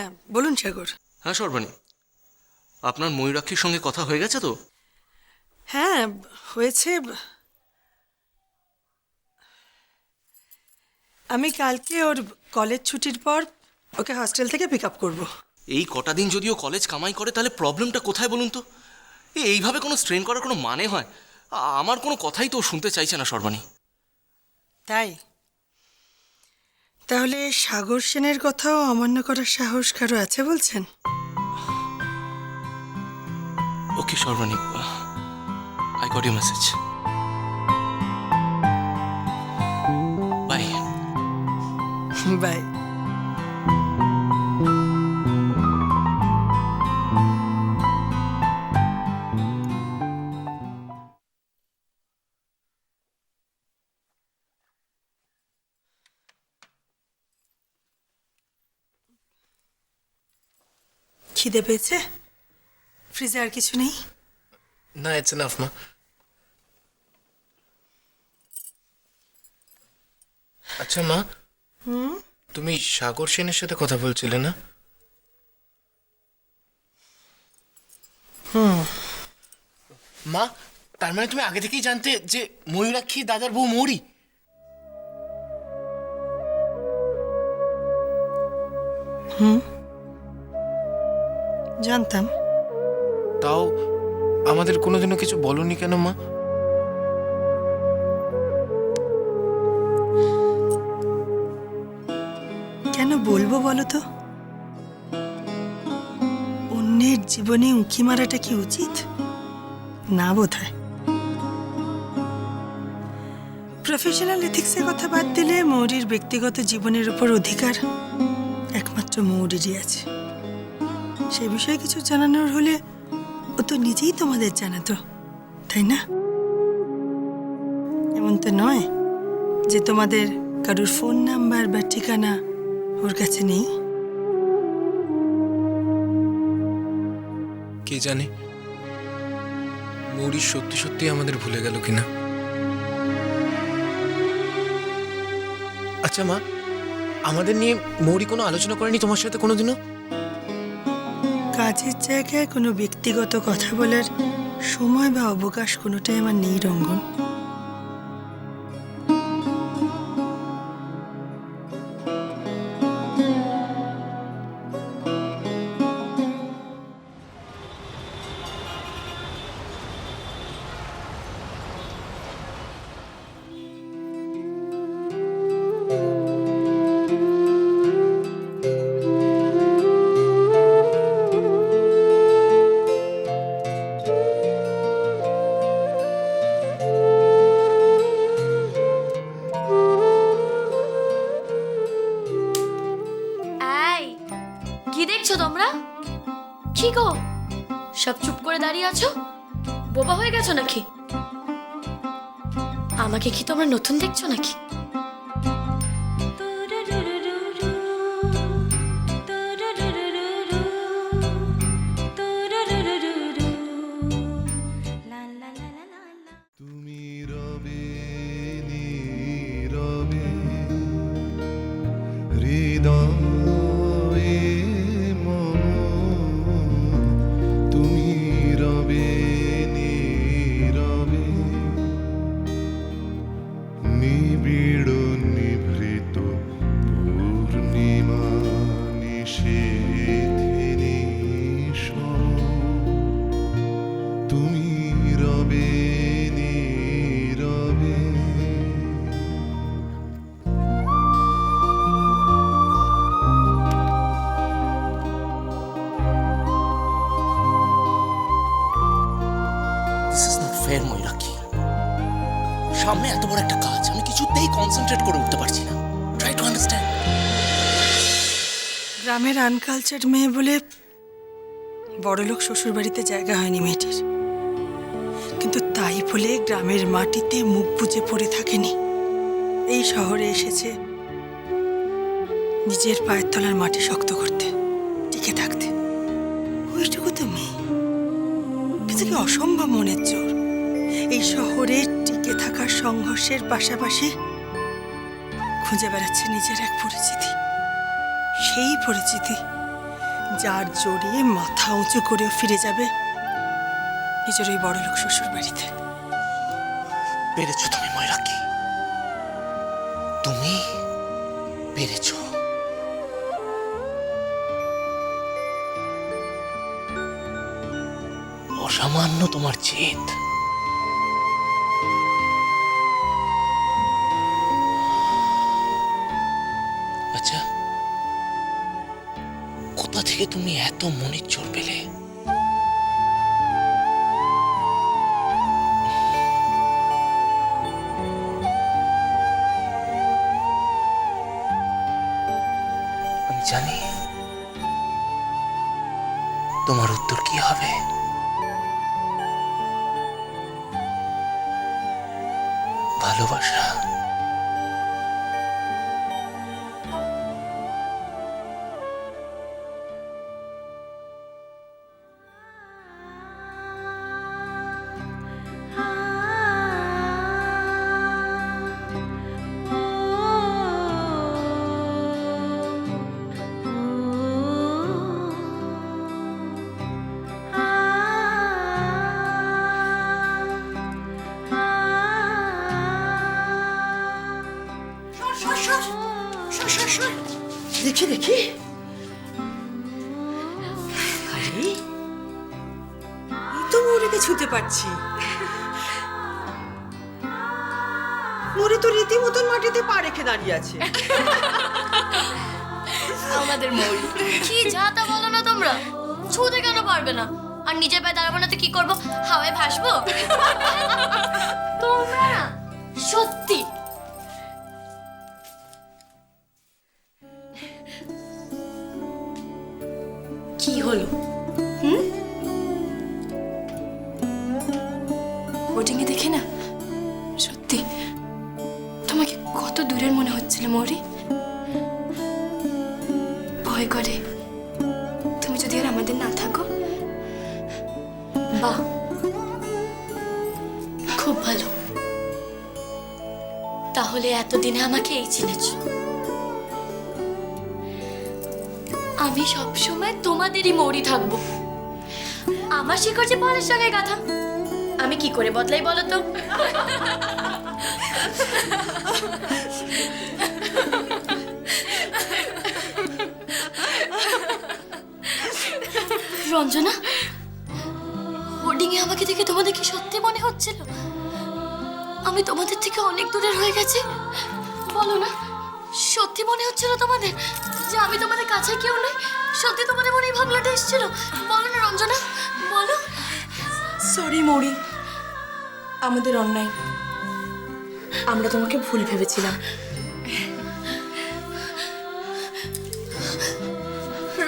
হ্যাঁ, বলুন সাগর। হ্যাঁ সর্বাণী, আপনার ময়ূরাক্ষীর সঙ্গে কথা হয়ে গেছে তো? হ্যাঁ, হয়েছে। আমি কালকে ওর কলেজ ছুটির পর ওকে হস্টেল থেকে পিক আপ করবো। এই কটা দিন যদিও কলেজ কামাই করে, তাহলে প্রবলেমটা কোথায় বলুন তো? এইভাবে কোনো স্ট্রেন করার কোনো মানে হয়? আমার কোনো কথাই তো ও শুনতে চাইছে না সর্বাণী। তাই তাহলে সাগর সেনের কথাও অমান্য করার সাহস কারো আছে বলছেন? Okay Sarbani, I got you message. Bye. Bye. খিদে পেয়েছে? ফ্রিজে আর কিছু নেই? না, ইটস এনাফ মা। আচ্ছা মা, তুমি সাগর সেনের সাথে কথা বলছিলে না? মা, তার মানে তুমি আগে থেকেই জানতে যে ময়ূরাক্ষী দাদার বউ মৌরি? জানতাম। তাও আমাদের কোনোদিনও কিছু বলনি কেন মা? কেন বলবো বলো তো? অন্যের জীবনে উঁকি মারাটা কি উচিত? না বোধহয়। প্রফেশনাল এথিক্সের কথা বাদ দিলে মৌরির ব্যক্তিগত জীবনের উপর অধিকার একমাত্র মৌরিরই আছে। সে বিষয়ে কিছু জানানোর হলে ও তো নিজেই তোমাদের জানাতো, তাই না? এমন তো নয় যে তোমাদের কারোর ফোন নাম্বার বা ঠিকানা ওর কাছে নেই। কে জানে মৌরি সত্যি সত্যি আমাদের ভুলে গেল কিনা। আচ্ছা মা, আমাদের নিয়ে মৌরি কোনো আলোচনা করেনি তোমার সাথে কোনোদিনও? কাজের জায়গায় কোনো ব্যক্তিগত কথা বলার সময় বা অবকাশ কোনোটাই আমার নেই রঙ্গন। এই, কি দেখছো তোমরা? কি গো, সব চুপ করে দাঁড়িয়ে আছো? বোবা হয়ে গেছো নাকি? আমাকে কি তোমরা নতুন দেখছো নাকি? তুমি রবে নীরবে হৃদয়ে মম, তুমি রবে নীরবে নিবিড় নিভৃত পূর্ণিমা নিশীথিনী সম, তুমি রবে নীরবে। This is not fair Mayurakshi. সামনে এত বড় একটা কাজ, আমি কিছুতেই কনসেন্ট্রেট করে উঠতে পারছি না। Try to understand. গ্রামের আনকালচার্ড মেয়ে বলে বড়লোক শ্বশুর বাড়িতে জায়গা হয়নি মেয়েটির, কিন্তু তাই বলে গ্রামের মাটিতে মুখ বুজে পড়ে থাকেনি। এই শহরে এসেছে নিজের পায়ের তলার মাটি শক্ত করতে, টিকে থাকতে। ওইটুকু তো মেয়ে, কিন্তু কি অসম্ভব মনের জোর। এই শহরে টিকে থাকার সংঘর্ষের পাশাপাশি খুঁজে বেড়াচ্ছে নিজের এক পরিচিতি। সেই পরিচিতি যার জোরে মাথা উঁচু করেও ফিরে যাবে নিজের ওই বড়লোক শ্বশুর বাড়িতে। পেরেছো তুমি ময়ূরাক্ষী, তুমি পেরেছো। অসামান্য তোমার জেদ। আচ্ছা, কোথা থেকে তুমি এত মনের জোর পেলে? আমি জানি তোমার উত্তর কি হবে। ভালোবাসা। দেখি দেখি, আরে এই তো মৌরিকে ছুঁতে পারছি। মৌরি তো রীতিমতন মাটিতে পা রেখে দাঁড়িয়ে আছে। আমাদের মৌরি কি যা তা বলো না তোমরা, ছুঁতে কেন পারবে না? আর নিজের পায়ে দাঁড়াবো না তো কি করবো? হাওয়ায় ভাসবো? তোমরা না সত্যি কি হলো? হোর্ডিংয়ে দেখে না সত্যি তোমাকে কত দূরের মনে হচ্ছিল মৌরি। ভয় করে তুমি যদি আর আমাদের না থাকো। বাহ, খুব ভালো। তাহলে এতদিনে আমাকে এই চিনেছ। আমি সবসময় তোমাদেরই মৌরি থাকবো। আমার শিকড় যে পালের সঙ্গে গাথা, আমি কি করে বদলাই বলো তো? রঞ্জনা, হোর্ডিং এ আমাকে দেখে তোমাদের কি সত্যি মনে হচ্ছিল আমি তোমাদের থেকে অনেক দূরে হয়ে গেছি? বলো না, সত্যি মনে হচ্ছিল তোমাদের যে আমি তোমাদের কাছে কেউ নেই? সত্যি তোমাদের মনে এই ভাবনাটা এসেছিল? বলো না রঞ্জনা, বলো। সরি মৌরি, আমাদের অন্যায়, আমরা তোমাকে ভুল ভেবেছিলাম।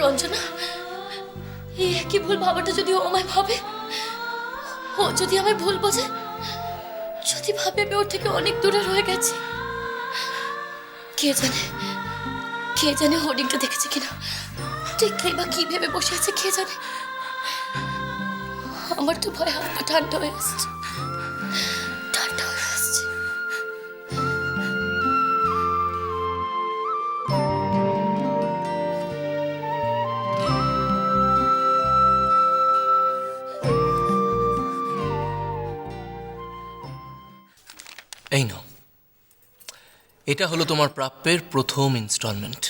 রঞ্জনা, এই একই ভুল ভাবাটা যদি ও আমায় ভাবে, ও যদি আমায় ভুল বোঝে, যদি ভাবে আমি ওর থেকে অনেক দূরে রয়ে গেছি, কে জানে হোর্ডিংটা দেখেছে কিনা, দেখলেই বা কি ভেবে বসে আছে কে জানে। আমার তো ভয় হাত পা ঠান্ডা হয়ে আসছে, ঠান্ডা হয়ে আসছে। এই নাও, এটা হলো তোমার প্রাপ্যের প্রথম ইনস্টলমেন্ট।